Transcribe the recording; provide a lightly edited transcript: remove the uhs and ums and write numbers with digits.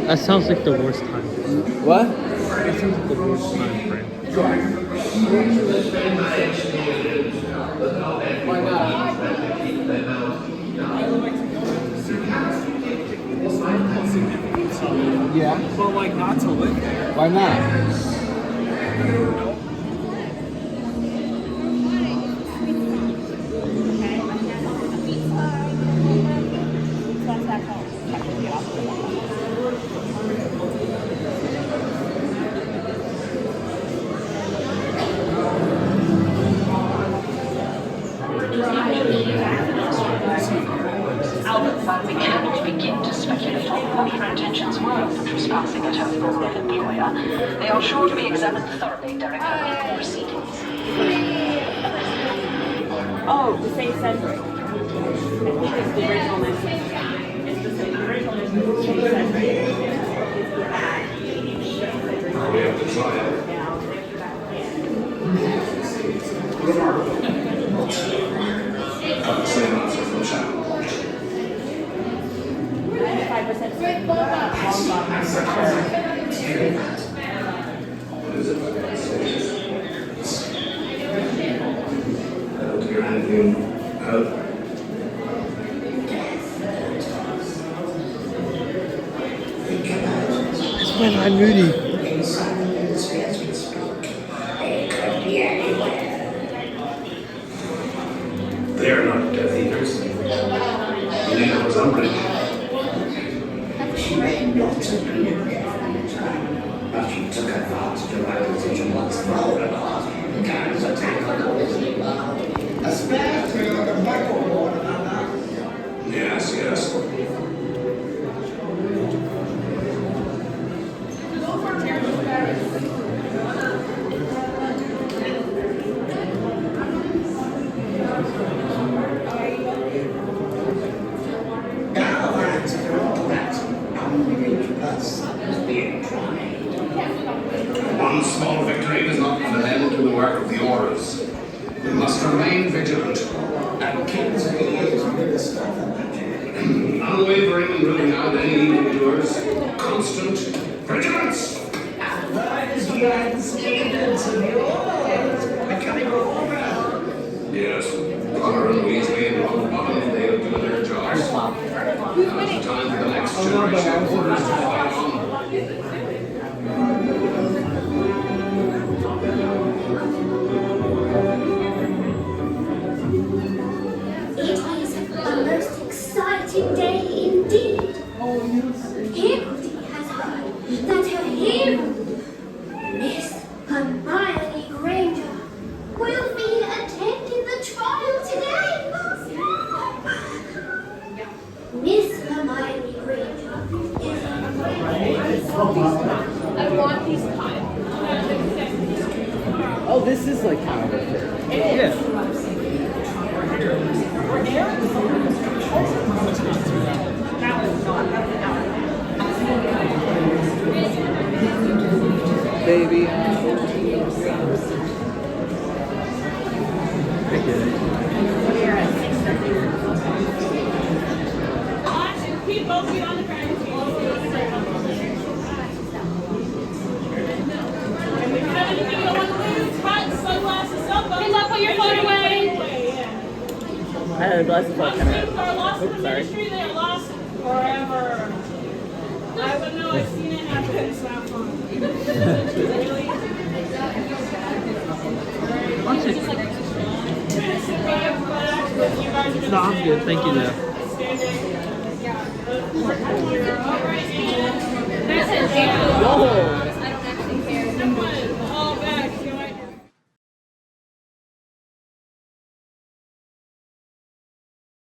That sounds like the worst time. What? That sounds like the worst time frame. Why not? Yeah. But like not to live there. Why not? We cannot begin to speculate on what her intentions were for trespassing at her former employer. They are sure to be examined thoroughly during her legal proceedings. Oh, the same Cedric. I think it's the original message. It's the same. The original message is the same Cedric. It's the bad. We have to try it. Yeah, I'll take the back. That's when I'm Moody. They are not Death Eaters. Neither was Umbridge. She may not have been in Death, but she took advantage of my position once more and carries attack on all the world. A spare tale of battle war another. Yes, yes. One small victory does not put an end to the work of the auras. We must remain vigilant. And Kingsley is minister for magic. Unwavering in rooting out any evildoers. Constant vigilance! And that is man's evidence of yours becoming older. Yes, Connor and Weasley and Longbottom, they'll do their jobs. Now's the time for the next generation of auras to fight on. It is a most exciting day indeed. Hermione has heard that her hero, Miss Hermione Granger, will be attending the trial today. Miss Hermione Granger is I want these pies. Oh, this is like kind of a fit. Yeah. Baby. I get it. Keep both feet on the ground. And if you have anything you don't want to lose, hats, sunglasses, cell phones. Please don't put your phone away. I had a glass of Most vodka. things are lost in the Sorry. ministry, they are lost forever. I would know, I've seen it happen, it's not fun. Really? No, I'm good. Thank you, though. Whoa!